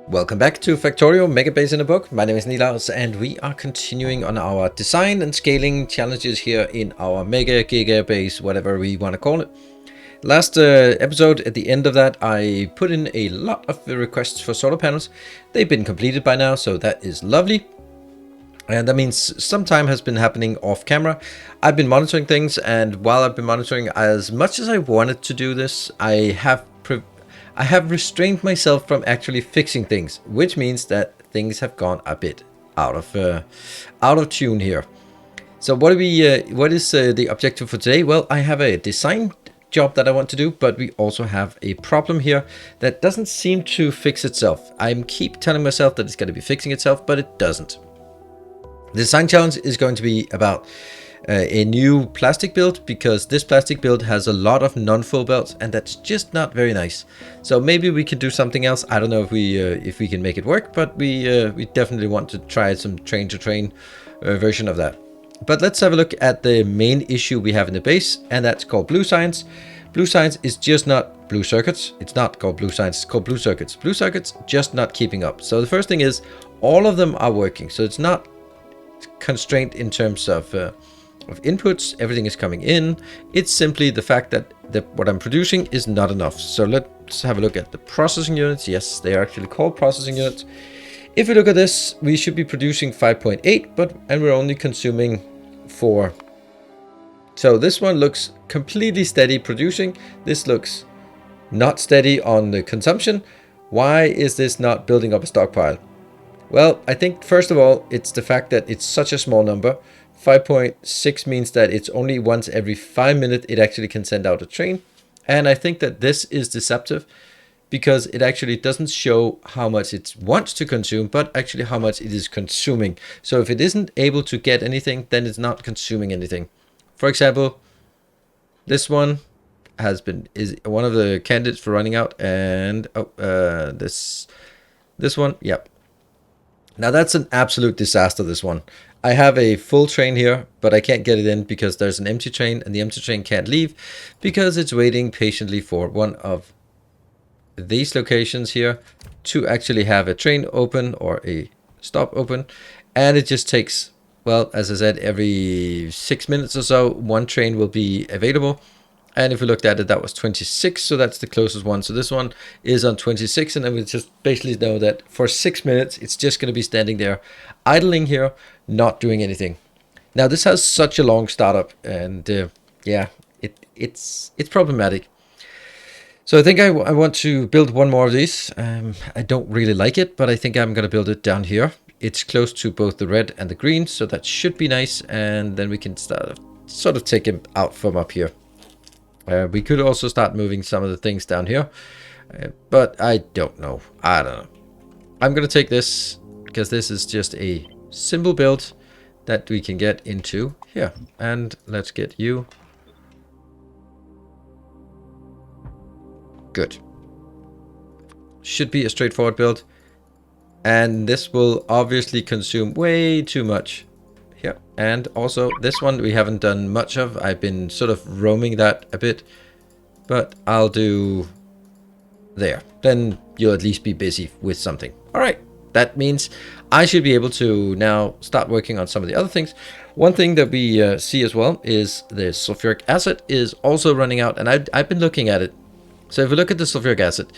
Welcome back to Factorio Megabase-In-A-Book. My name is Nilaus and we are continuing on our design and scaling challenges here in our mega gigabase, whatever we want to call it. Last episode, at the end of that, I put in a lot of requests for solar panels. They've been completed by now, so that is lovely. And that means some time has been happening off camera. I've been monitoring things, and while I've been monitoring, as much as I wanted to do this, I have restrained myself from actually fixing things, which means that things have gone a bit out of tune here. So what is the objective for today? Well, I have a design job that I want to do, but we also have a problem here that doesn't seem to fix itself. I keep telling myself that it's going to be fixing itself, but it doesn't. The design challenge is going to be about a new plastic build, because this plastic build has a lot of non-full belts, and that's just not very nice. So maybe we could do something else. I don't know if we can make it work, but we definitely want to try some train-to-train version of that. But let's have a look at the main issue we have in the base, and that's called blue science. Blue science is just not blue circuits. It's not called blue science, it's called blue circuits. Blue circuits just not keeping up. So the first thing is all of them are working. So it's not constrained in terms of inputs. Everything is coming in. It's simply the fact that what I'm producing is not enough. So let's have a look at the processing units. Yes, they are actually called processing units. If we look at this, we should be producing 5.8, and we're only consuming 4. So this one looks completely steady producing. This looks not steady on the consumption. Why is this not building up a stockpile? Well, I think first of all, it's the fact that it's such a small number. 5.6 means that it's only once every 5 minutes it actually can send out a train. And I think that this is deceptive, because it actually doesn't show how much it wants to consume, but actually how much it is consuming. So if it isn't able to get anything, then it's not consuming anything. For example, this one is one of the candidates for running out, and this one, yep. Now that's an absolute disaster, this one. I have a full train here, but I can't get it in because there's an empty train, and the empty train can't leave because it's waiting patiently for one of these locations here to actually have a train open or a stop open. And it just takes, well, as I said, every 6 minutes or so, one train will be available. And if we looked at it, that was 26, so that's the closest one. So this one is on 26, and then we just basically know that for 6 minutes, it's just going to be standing there, idling here, not doing anything. Now, this has such a long startup, and yeah, it's problematic. So I think I want to build one more of these. I don't really like it, but I think I'm going to build it down here. It's close to both the red and the green, so that should be nice, and then we can sort of take him out from up here. We could also start moving some of the things down here, but I don't know. I don't know. I'm going to take this because this is just a simple build that we can get into here. And let's get you. Good. Should be a straightforward build. And this will obviously consume way too much. Yeah, and also this one we haven't done much of. I've been sort of roaming that a bit, but I'll do there. Then you'll at least be busy with something. All right, that means I should be able to now start working on some of the other things. One thing that we see as well is the sulfuric acid is also running out, and I've been looking at it. So if we look at the sulfuric acid,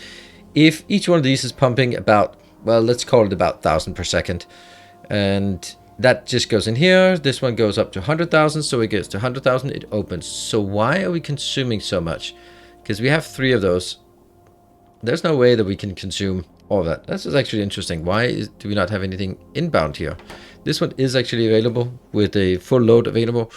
if each one of these is pumping about, well, let's call it about 1,000 per second, and that just goes in here. This one goes up to 100,000, so it gets to 100,000, it opens. So why are we consuming so much? Because we have 3 of those. There's no way that we can consume all of that. This is actually interesting. Why do we not have anything inbound here? This one is actually available with a full load available.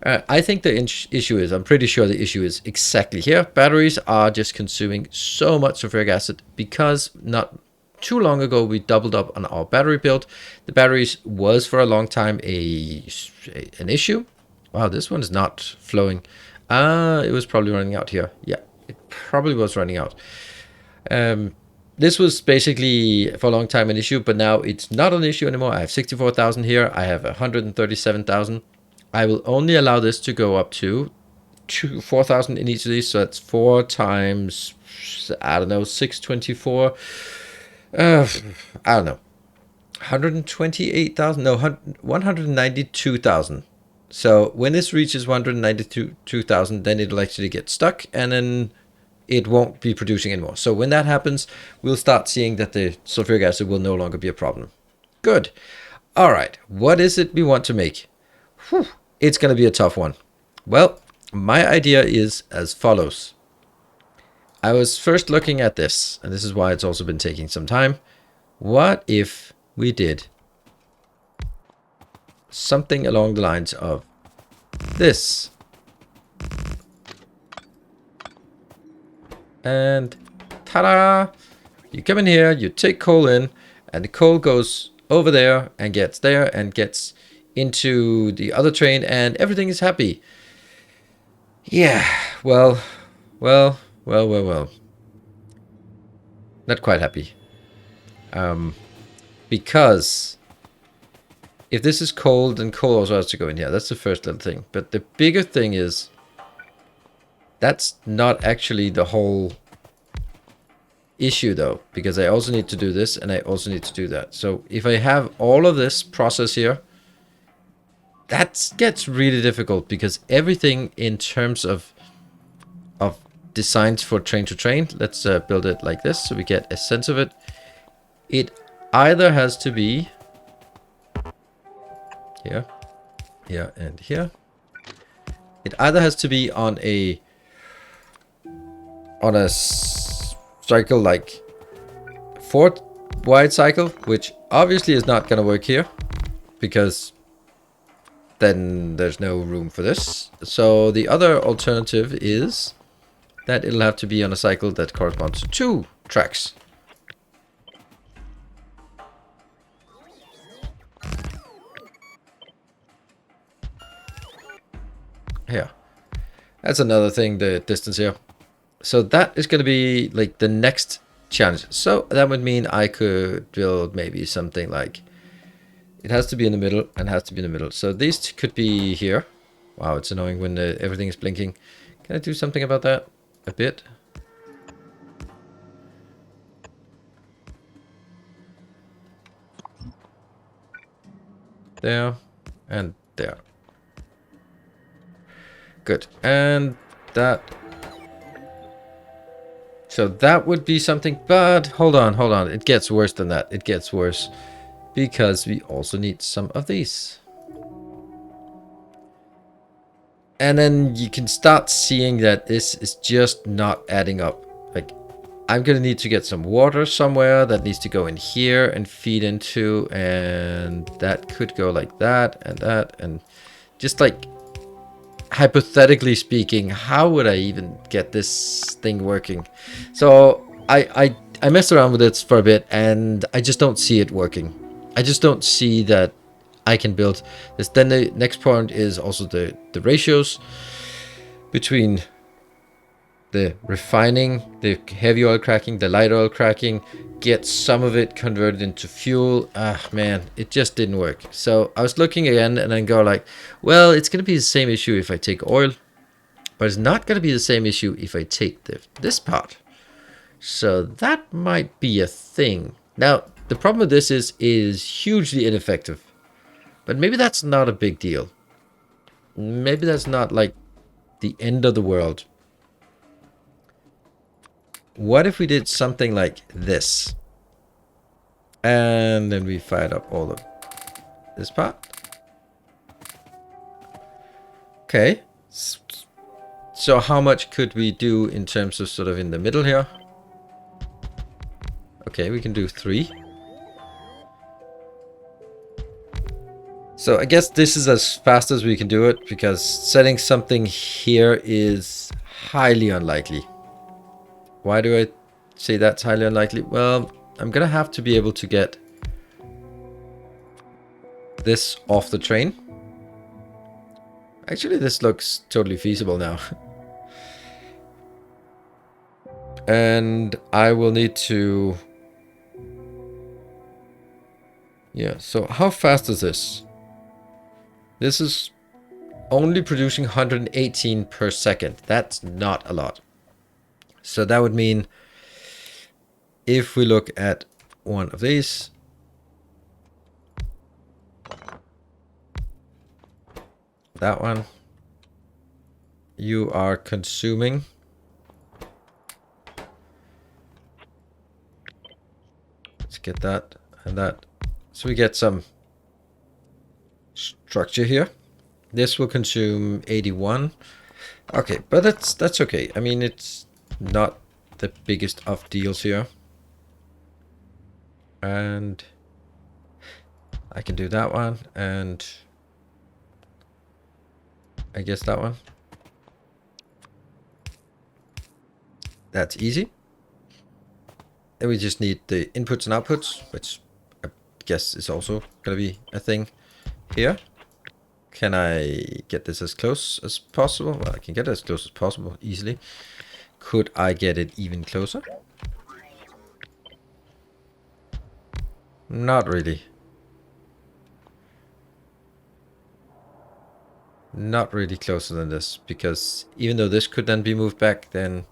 I think the issue is, I'm pretty sure the issue is exactly here. Batteries are just consuming so much sulfuric acid because not too long ago we doubled up on our battery build. The batteries was for a long time an issue. Wow, this one is not flowing. It was probably running out here. Yeah, it probably was running out. This was basically for a long time an issue, but now it's not an issue anymore. I have 64,000 here. I have 137,000. I will only allow this to go up to 4,000 in each of these. So that's 4 times, I don't know, 624. Uh, I don't know. 128,000? No, 192,000. So when this reaches 192,000, then it'll actually get stuck, and then it won't be producing anymore. So when that happens, we'll start seeing that the sulfuric acid will no longer be a problem. Good. All right. What is it we want to make? Whew, it's going to be a tough one. Well, my idea is as follows. I was first looking at this, and this is why it's also been taking some time. What if we did something along the lines of this? And ta-da! You come in here, you take coal in, and the coal goes over there and gets into the other train, and everything is happy. Yeah, well. Not quite happy. Because if this is coal, then coal also has to go in here. That's the first little thing. But the bigger thing is that's not actually the whole issue though, because I also need to do this and I also need to do that. So if I have all of this process here, that gets really difficult, because everything in terms of designs for train to train, let's build it like this so we get a sense of it. It either has to be here, here, and here. It either has to be on a cycle like 4 wide cycle, which obviously is not going to work here, because then there's no room for this. So the other alternative is that it'll have to be on a cycle that corresponds to 2 tracks. Here. That's another thing, the distance here. So that is going to be like the next challenge. So that would mean I could build maybe something like, it has to be in the middle and has to be in the middle. So these could be here. Wow, it's annoying when everything is blinking. Can I do something about that a bit? There and there. Good. And that. So that would be something, but hold on. It gets worse than that. It gets worse because we also need some of these. And then you can start seeing that this is just not adding up. Like, I'm going to need to get some water somewhere that needs to go in here and feed into, and that could go like that, and just like, hypothetically speaking, how would I even get this thing working? So I messed around with it for a bit, and I just don't see it working. I just don't see that I can build this. Then the next point is also the ratios between the refining, the heavy oil cracking, the light oil cracking, get some of it converted into fuel. Ah, man, it just didn't work. So I was looking again, and then go like, well, it's going to be the same issue if I take oil, but it's not going to be the same issue if I take this part. So that might be a thing. Now, the problem with this is hugely ineffective, but maybe that's not a big deal. Maybe that's not like the end of the world. What if we did something like this? And then we fired up all of this part. Okay. So how much could we do in terms of sort of in the middle here? Okay, we can do 3. So I guess this is as fast as we can do it, because setting something here is highly unlikely. Why do I say that's highly unlikely? Well, I'm gonna have to be able to get this off the train. Actually, this looks totally feasible now. And I will need to... Yeah, so how fast is this? This is only producing 118 per second. That's not a lot. So that would mean if we look at one of these. That one. You are consuming. Let's get that and that. So we get some structure here. This will consume 81. Okay, but that's okay. I mean, it's not the biggest of deals here. And I can do that one, and I guess that one. That's easy. Then we just need the inputs and outputs, which I guess is also gonna be a thing here. Can I get this as close as possible? Well, I can get it as close as possible easily. Could I get it even closer? Not really. Not really closer than this, because even though this could then be moved back, then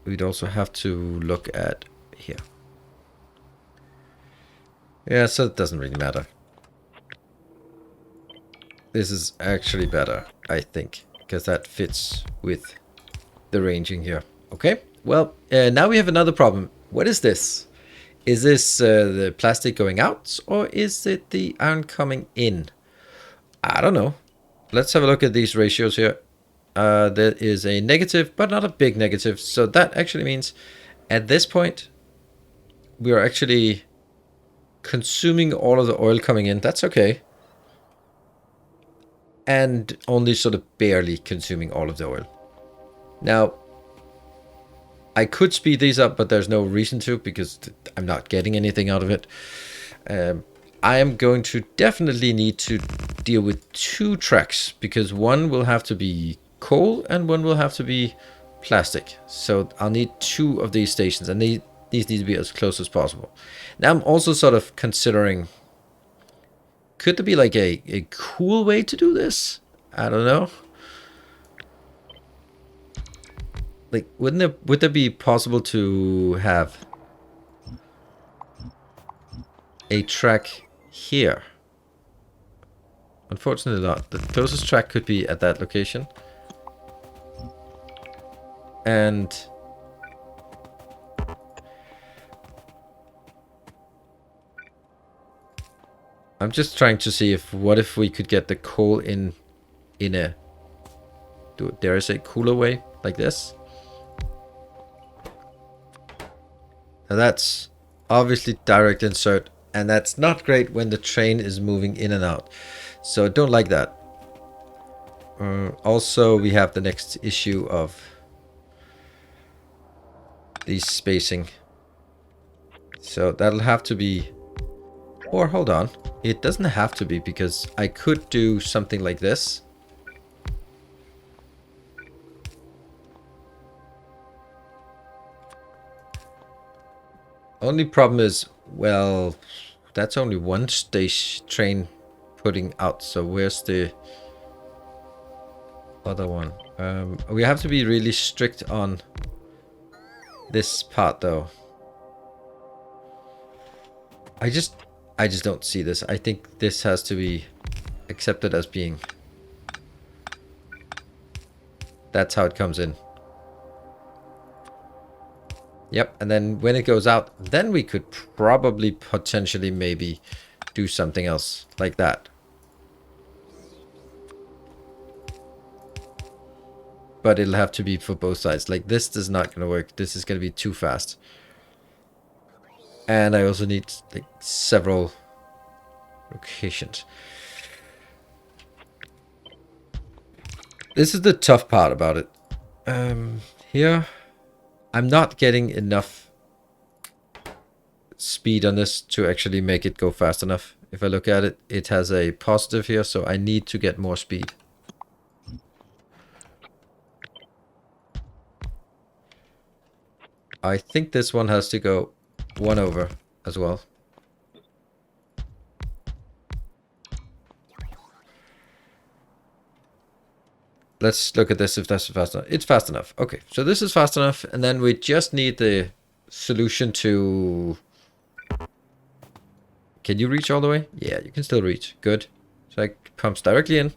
we'd also have to look at here. Yeah, so it doesn't really matter. This is actually better, I think, because that fits with the ranging here. Okay, well, now we have another problem. What is this? Is this the plastic going out, or is it the iron coming in? I don't know. Let's have a look at these ratios here. There is a negative, but not a big negative. So that actually means at this point, we are actually consuming all of the oil coming in. That's okay. And only sort of barely consuming all of the oil. Now, I could speed these up, but there's no reason to, because I'm not getting anything out of it. I am going to definitely need to deal with 2 tracks, because one will have to be coal and one will have to be plastic. So I'll need 2 of these stations, and these need to be as close as possible. Now I'm also sort of considering, could there be like a cool way to do this? I don't know. Like, would there be possible to have a track here? Unfortunately not. The closest track could be at that location. And I'm just trying to see what if we could get the coal in a, dare I say, cooler way, like this. Now that's obviously direct insert, and that's not great when the train is moving in and out. So don't like that. Also, we have the next issue of the spacing. So that'll have to be, or hold on, it doesn't have to be, because I could do something like this. Only problem is, well, that's only one station train putting out. So where's the other one? We have to be really strict on this part, though. I just don't see this. I think this has to be accepted as being. That's how it comes in. Yep, and then when it goes out, then we could probably potentially maybe do something else like that. But it'll have to be for both sides. Like, this is not going to work. This is going to be too fast. And I also need like several locations. This is the tough part about it. Here, I'm not getting enough speed on this to actually make it go fast enough. If I look at it, it has a positive here, so I need to get more speed. I think this one has to go 1 over as well. Let's look at this if that's fast enough. It's fast enough. Okay, so this is fast enough, and then we just need the solution to... Can you reach all the way? Yeah, you can still reach. Good. So it pumps directly in.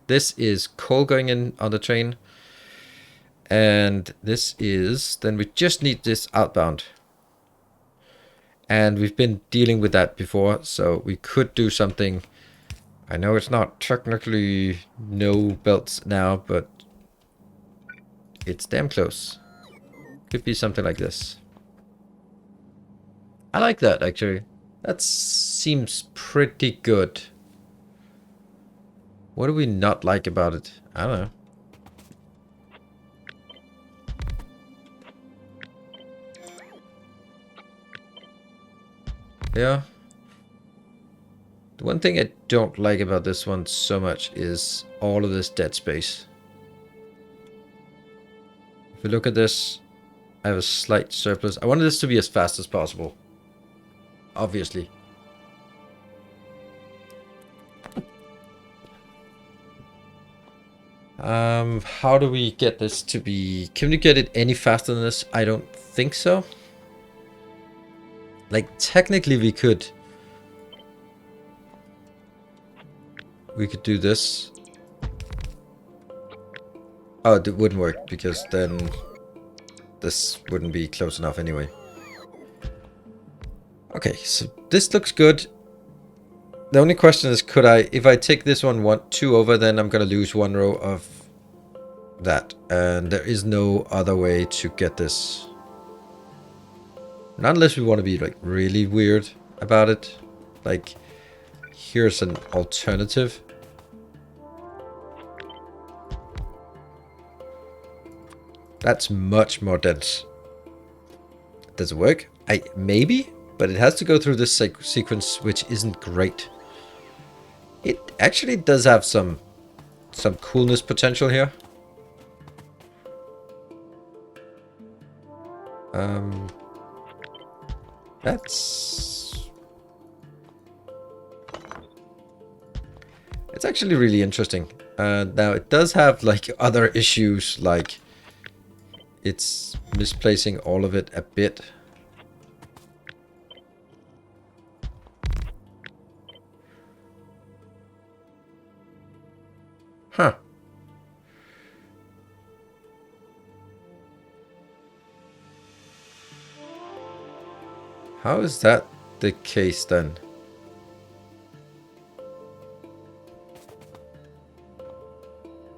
This is coal going in on the train. And this is... Then we just need this outbound. And we've been dealing with that before, so we could do something. I know it's not technically no belts now, but it's damn close. Could be something like this. I like that, actually. That seems pretty good. What do we not like about it? I don't know. Yeah. The one thing I don't like about this one so much is all of this dead space. If we look at this, I have a slight surplus. I wanted this to be as fast as possible. Obviously. How do we get this to be... Can we get it any faster than this? I don't think so. Like, technically we could. We could do this. Oh, it wouldn't work, because then this wouldn't be close enough anyway. Okay, so this looks good. The only question is, could I... If I take this one 2 over, then I'm going to lose 1 row of that. And there is no other way to get this. Not unless we want to be like really weird about it. Like, here's an alternative. That's much more dense. Does it work? Maybe, but it has to go through this sequence, which isn't great. It actually does have some coolness potential here. It's actually really interesting. Now it does have like other issues, like it's misplacing all of it a bit. Huh. How is that the case then?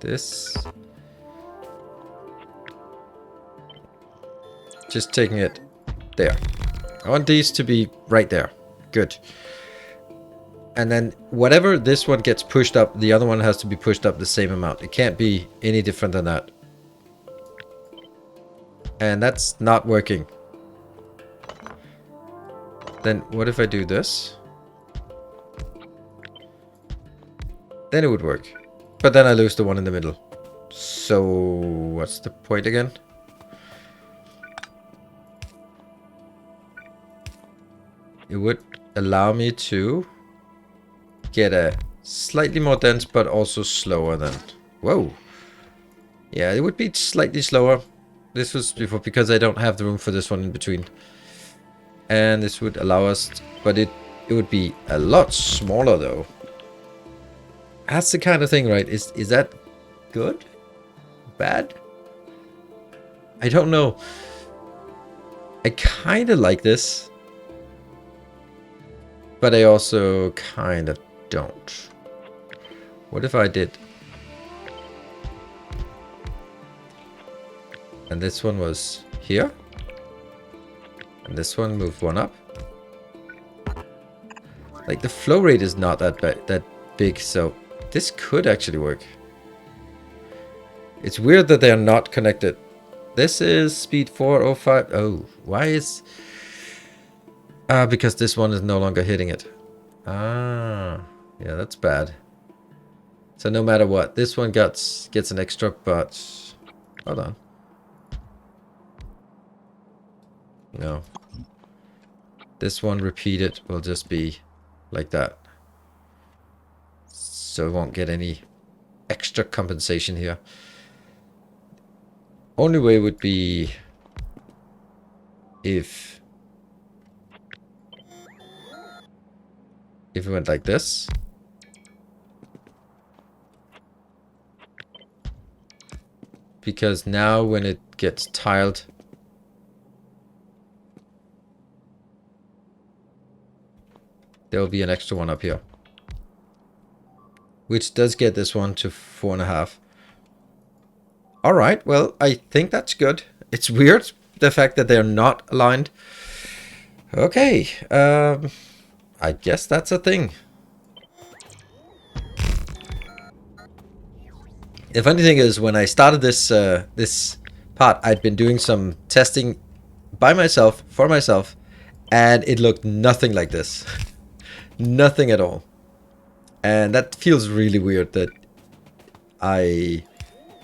This... Just taking it there. I want these to be right there. Good. And then whatever this one gets pushed up, the other one has to be pushed up the same amount. It can't be any different than that. And that's not working. Then what if I do this? Then it would work. But then I lose the one in the middle. So what's the point again? It would allow me to get a slightly more dense but also slower than... Whoa. Yeah, it would be slightly slower. This was before because I don't have the room for this one in between. And this would allow us... But it would be a lot smaller though. That's the kind of thing, right? Is that good? Bad? I don't know. I kind of like this. But I also kind of don't. What if I did... And this one was here. And this one moved one up. Like the flow rate is not that big, so this could actually work. It's weird that they are not connected. This is speed 405. Oh, why is... because this one is no longer hitting it. Ah, yeah, that's bad. So no matter what, this one gets an extra, but... Hold on. No. This one repeated will just be like that. So it won't get any extra compensation here. Only way would be if we went like this. Because now when it gets tiled, there will be an extra one up here. Which does get this one to 4.5. Alright, well, I think that's good. It's weird, the fact that they're not aligned. Okay, I guess that's a thing. The funny thing is, when I started this this part, I'd been doing some testing by myself, for myself, and it looked nothing like this. Nothing at all. And that feels really weird that I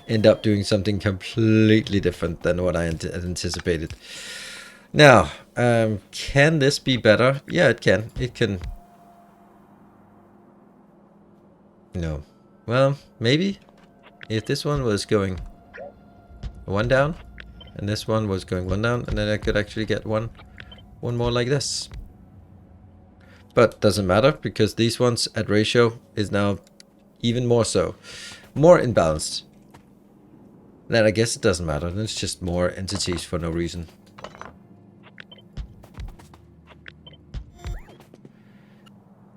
end up doing something completely different than what I anticipated. Now, can this be better? Yeah, it can. It can. No. Well, maybe. If this one was going one down, and this one was going one down, and then I could actually get one more like this. But doesn't matter, because these ones at ratio is now even more so. More imbalanced. Then I guess it doesn't matter. Then it's just more entities for no reason.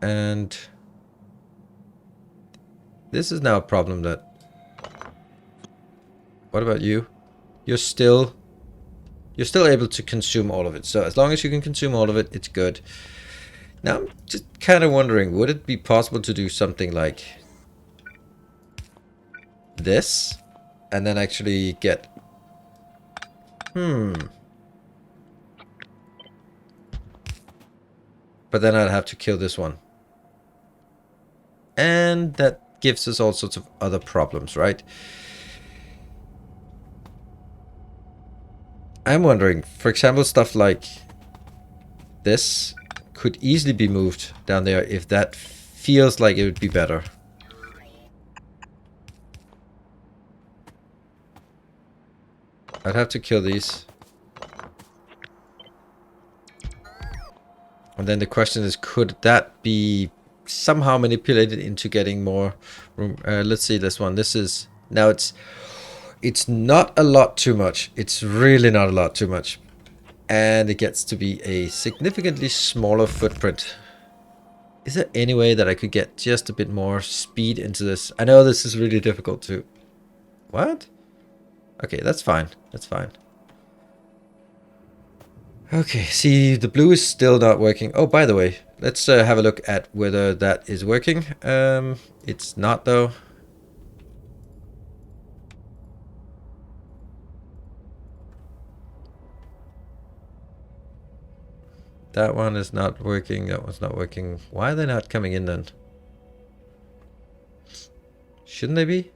And this is now a problem that... What about you? You're still able to consume all of it. So as long as you can consume all of it, it's good. Now I'm just kind of wondering, would it be possible to do something like this? And then actually get... But then I'd have to kill this one. And that gives us all sorts of other problems, right? I'm wondering, for example, stuff like this could easily be moved down there if that feels like it would be better. I'd have to kill these. And then the question is, could that be somehow manipulated into getting more room? Let's see this one. This is... Now it's not a lot too much. It's really not a lot too much. And it gets to be a significantly smaller footprint. Is there any way that I could get just a bit more speed into this? I know this is really difficult to... What? Okay, that's fine. That's fine. Okay, see, the blue is still not working. Oh, by the way, let's have a look at whether that is working. It's not, though. That one is not working. That one's not working. Why are they not coming in then? Shouldn't they be?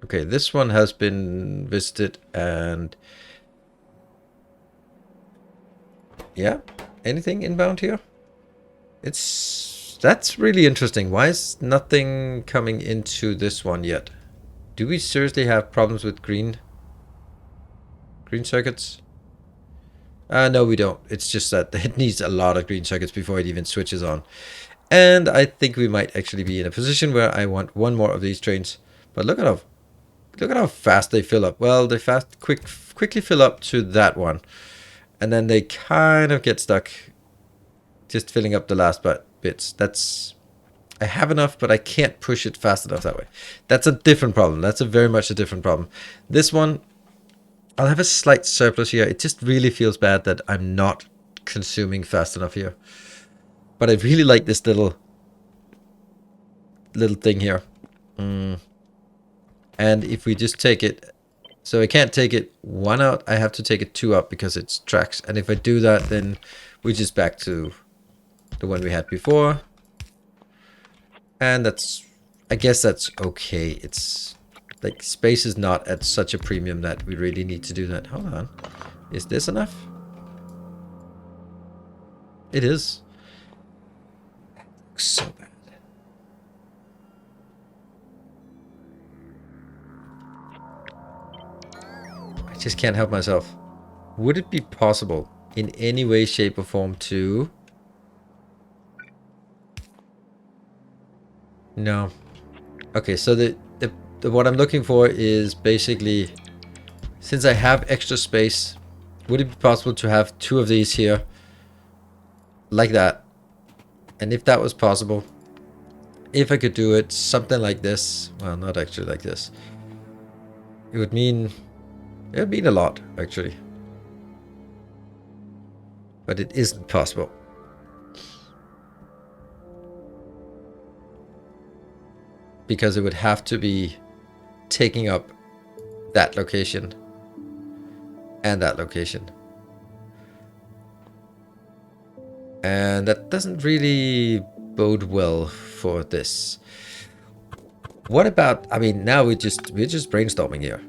Okay, this one has been visited and... Yeah, anything inbound here? That's really interesting. Why is nothing coming into this one yet? Do we seriously have problems with green circuits? No, we don't. It's just that it needs a lot of green circuits before it even switches on. And I think we might actually be in a position where I want one more of these trains. But look at how fast they fill up. Well, they quickly fill up to that one. And then they kind of get stuck just filling up the last bits. That's... I have enough, but I can't push it fast enough that way. That's a different problem. That's a very much a different problem. This one, I'll have a slight surplus here. It just really feels bad that I'm not consuming fast enough here. But I really like this little thing here. And if we just take it... So I can't take it one out. I have to take it two out because it's tracks. And if I do that, then we're just back to the one we had before. And that's... I guess that's okay. It's... Like, space is not at such a premium that we really need to do that. Hold on. Is this enough? It is. So bad. I just can't help myself. Would it be possible in any way, shape, or form to... No. Okay, so the what I'm looking for is basically, since I have extra space, would it be possible to have two of these here, like that? And if that was possible, if I could do it something like this, well, not actually like this, it would mean a lot, actually. But it isn't possible. Because it would have to be taking up that location and that location. And that doesn't really bode well for this. What about, I mean, now we're just brainstorming here.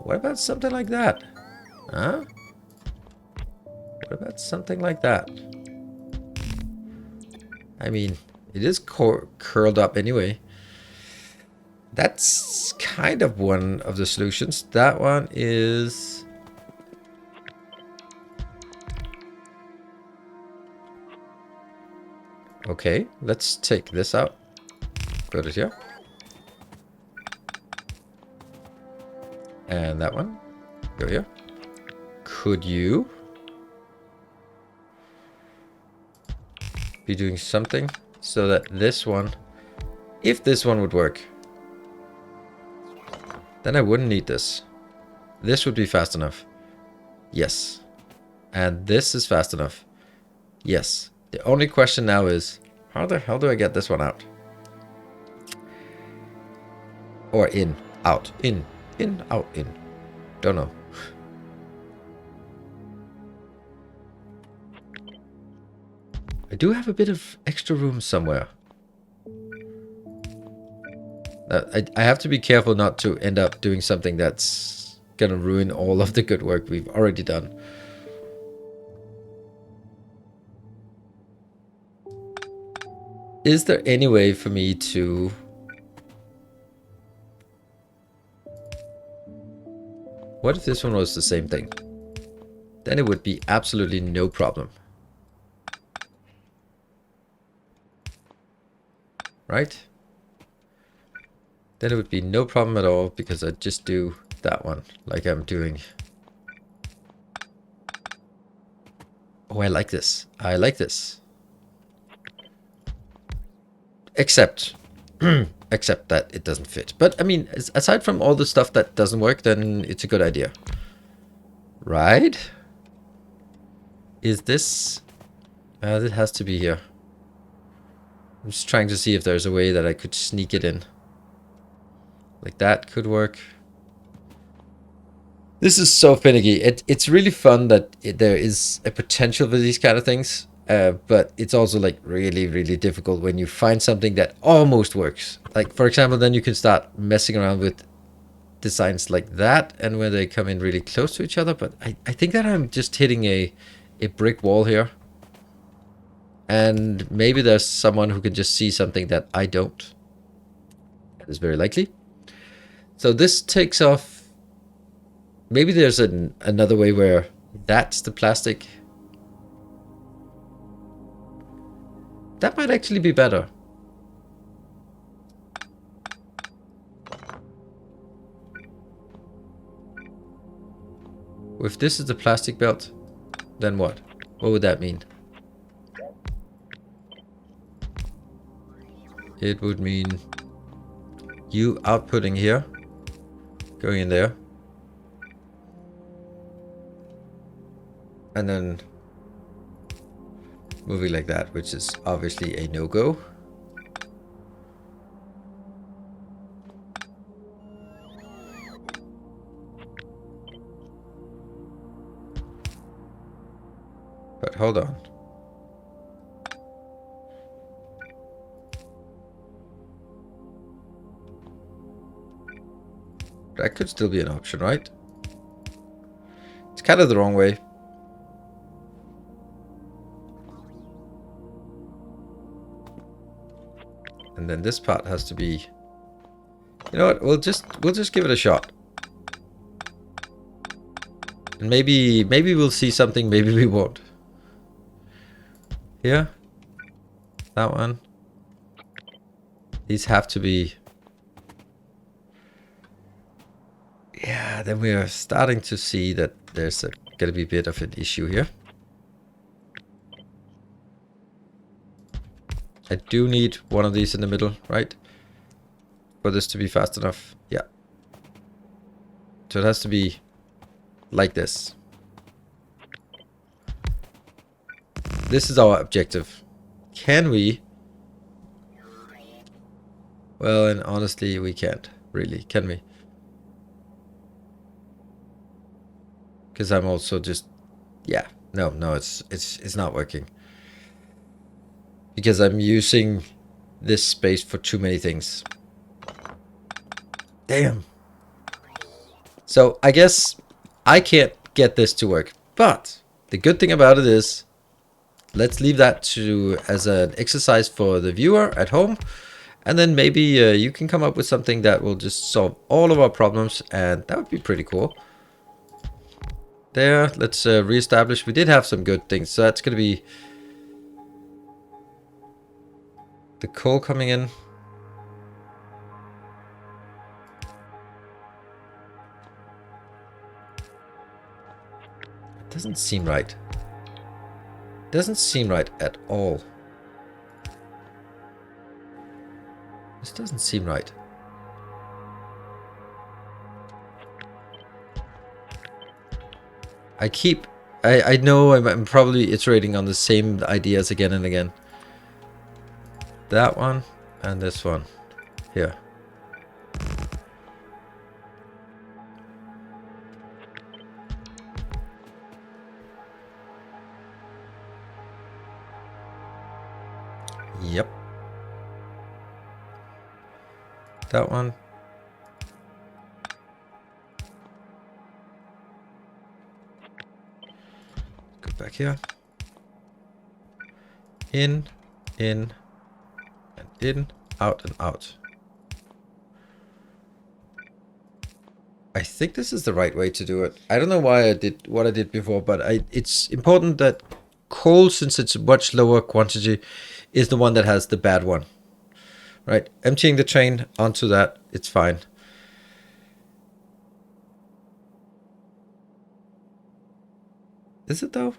What about something like that? Huh? What about something like that? I mean, it is curled up anyway. That's kind of one of the solutions. That one is... Okay, let's take this out. Put it here. And that one. Go here. Could you be doing something so that this one, if this one would work, then I wouldn't need this. This would be fast enough. Yes. And this is fast enough. Yes. The only question now is, how the hell do I get this one out? Or in, out, in, out, in. Don't know. I do have a bit of extra room somewhere. I have to be careful not to end up doing something that's gonna ruin all of the good work we've already done. Is there any way for me to... What if this one was the same thing? Then it would be absolutely no problem. Right? Then it would be no problem at all because I'd just do that one like I'm doing. Oh, I like this. I like this. Except that it doesn't fit. But I mean, aside from all the stuff that doesn't work, then it's a good idea. Right? Is this... it has to be here. I'm just trying to see if there's a way that I could sneak it in. Like that could work. This is so finicky. It's really fun that there is a potential for these kind of things. But it's also like really, really difficult when you find something that almost works. Like, for example, then you can start messing around with designs like that and when they come in really close to each other. But I think that I'm just hitting a brick wall here. And maybe there's someone who can just see something that I don't. That is very likely. So this takes off. Maybe there's another way where that's the plastic. That might actually be better. If this is the plastic belt, then what? What would that mean? It would mean you outputting here, going in there, and then moving like that, which is obviously a no-go. But hold on. That could still be an option, right? It's kind of the wrong way. And then this part has to be... You know what? We'll just give it a shot. And maybe we'll see something, maybe we won't. Here. That one. These have to be... Yeah, then we are starting to see that there's gonna be a bit of an issue here. I do need one of these in the middle, right? For this to be fast enough. Yeah. So it has to be like this. This is our objective. Can we? Well, and honestly, we can't. Really, can we? Because I'm also just... Yeah. No, it's not working. Because I'm using this space for too many things. Damn. So I guess I can't get this to work. But the good thing about it is, let's leave that to as an exercise for the viewer at home. And then maybe you can come up with something that will just solve all of our problems. And that would be pretty cool. There, let's reestablish. We did have some good things. So that's going to be the coal coming in. It doesn't seem right. Doesn't seem right at all. This doesn't seem right. I know I'm probably iterating on the same ideas again and again. That one and this one here. Yep. That one. Go back here. In, and in, out and out. I think this is the right way to do it. I don't know why I did what I did before, but it's important that coal, since it's a much lower quantity, is the one that has the bad one. Right? Emptying the train onto that, it's fine. Is it though?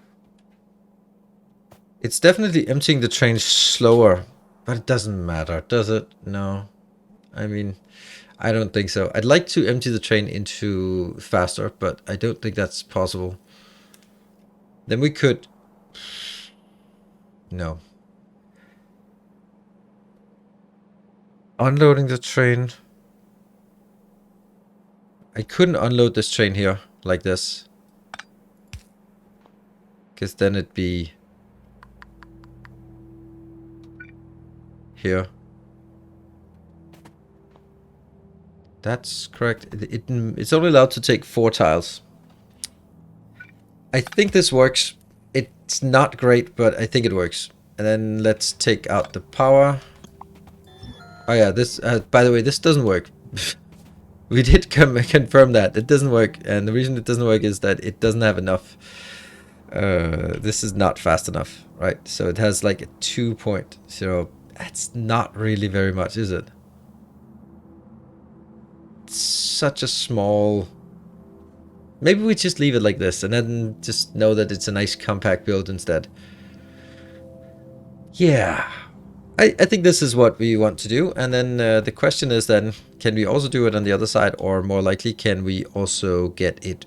It's definitely emptying the train slower, but it doesn't matter, does it? No. I mean, I don't think so. I'd like to empty the train into faster, but I don't think that's possible. Then we could... No. Unloading the train. I couldn't unload this train here, like this. Because then it'd be... here. That's correct. It's only allowed to take 4 tiles. I think this works. It's not great, but I think it works. And then let's take out the power. Oh yeah, this, by the way, this doesn't work. We did confirm that. It doesn't work. And the reason it doesn't work is that it doesn't have enough. This is not fast enough, right? So it has like a 2.0. That's not really very much, is it? It's such a small... Maybe we just leave it like this and then just know that it's a nice compact build instead. Yeah. I think this is what we want to do. And then the question is then, can we also do it on the other side? Or more likely, can we also get it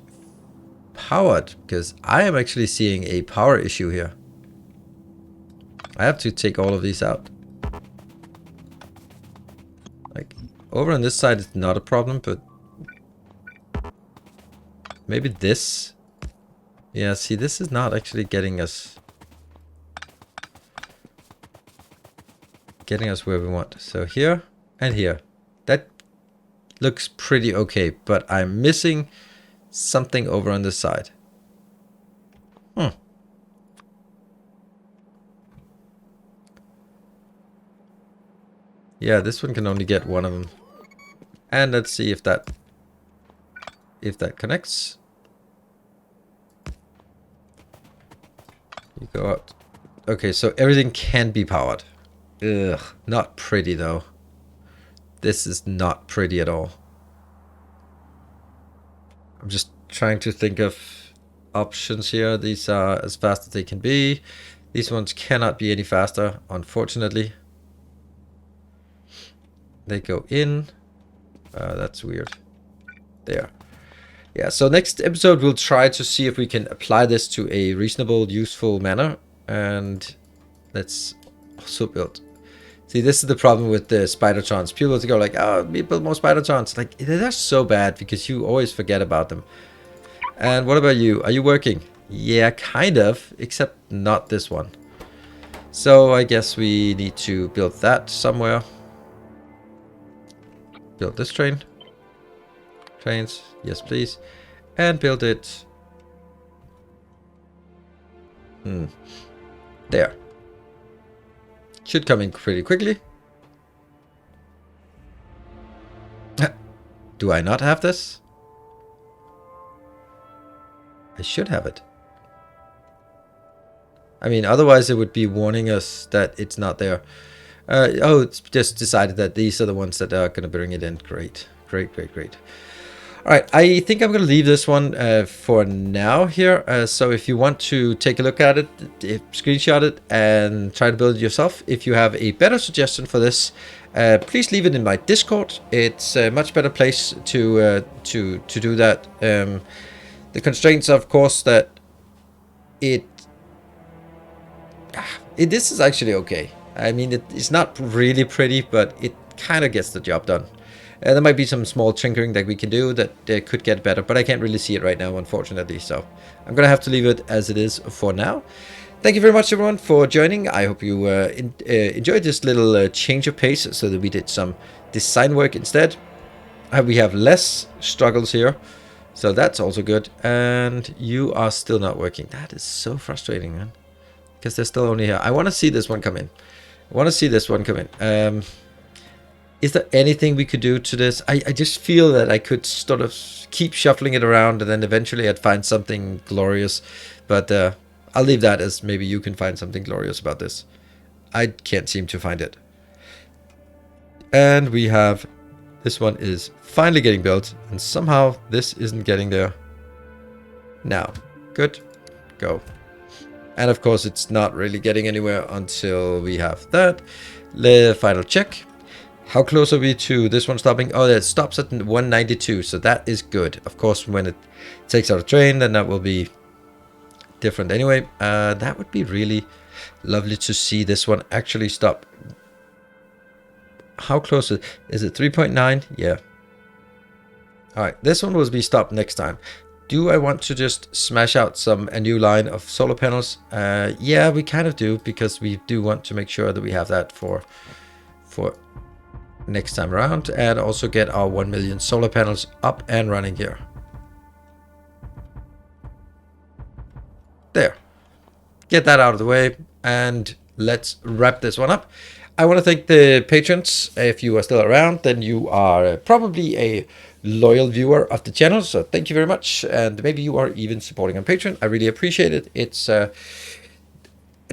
powered? Because I am actually seeing a power issue here. I have to take all of these out. Like, over on this side, it's not a problem, but... Maybe this? Yeah, see, this is not actually getting us where we want. So here and here. That looks pretty okay, but I'm missing something over on this side. Yeah, this one can only get one of them. And let's see if that connects. You go out. Okay, so everything can be powered. Ugh, not pretty though. This is not pretty at all. I'm just trying to think of options here. These are as fast as they can be. These ones cannot be any faster, unfortunately. They go in. That's weird. There. Yeah, so next episode we'll try to see if we can apply this to a reasonable, useful manner. And let's also build. See, this is the problem with the spidertrons. People go like, oh, we build more spidertrons. Like, they're so bad because you always forget about them. And what about you? Are you working? Yeah, kind of, except not this one. So I guess we need to build that somewhere. Build this train. Trains, yes please. And build it. There. Should come in pretty quickly. Do I not have this? I should have it. I mean, otherwise it would be warning us that it's not there. Oh, it's just decided that these are the ones that are going to bring it in. Great. Great, great, great. All right, I think I'm going to leave this one for now here. So if you want to take a look at it, screenshot it, and try to build it yourself. If you have a better suggestion for this, please leave it in my Discord. It's a much better place to do that. The constraints, of course, that this is actually okay. I mean, it's not really pretty, but it kind of gets the job done. There might be some small tinkering that we can do that could get better, but I can't really see it right now, unfortunately. So I'm going to have to leave it as it is for now. Thank you very much, everyone, for joining. I hope you enjoyed this little change of pace so that we did some design work instead. We have less struggles here, so that's also good. And you are still not working. That is so frustrating, man, because they're still only here. I want to see this one come in. Is there anything we could do to this? I just feel that I could sort of keep shuffling it around and then eventually I'd find something glorious. But I'll leave that as maybe you can find something glorious about this. I can't seem to find it. And we have, this one is finally getting built and somehow this isn't getting there. Now, good, go. And of course it's not really getting anywhere until we have that. The final check. How close are we to this one stopping? Oh, it stops at 192, so that is good. Of course, when it takes out a train, then that will be different anyway. That would be really lovely to see this one actually stop. How close is it? 3.9? Yeah. All right, this one will be stopped next time. Do I want to just smash out a new line of solar panels? Yeah, we kind of do, because we do want to make sure that we have that for next time around, and also get our 1 million solar panels up and running here. There. Get that out of the way, and let's wrap this one up. I want to thank the patrons. If you are still around, then you are probably a loyal viewer of the channel, so thank you very much. And maybe you are even supporting on Patreon. I really appreciate it. It's a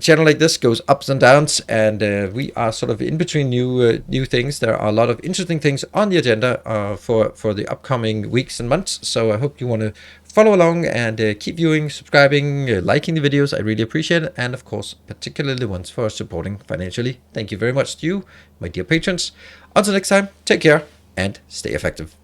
channel like this goes ups and downs, and we are sort of in between new things. There are a lot of interesting things on the agenda for the upcoming weeks and months. So I hope you want to follow along and keep viewing, subscribing, liking the videos. I really appreciate it, and of course, particularly the ones for supporting financially. Thank you very much to you, my dear patrons. Until next time, take care and stay effective.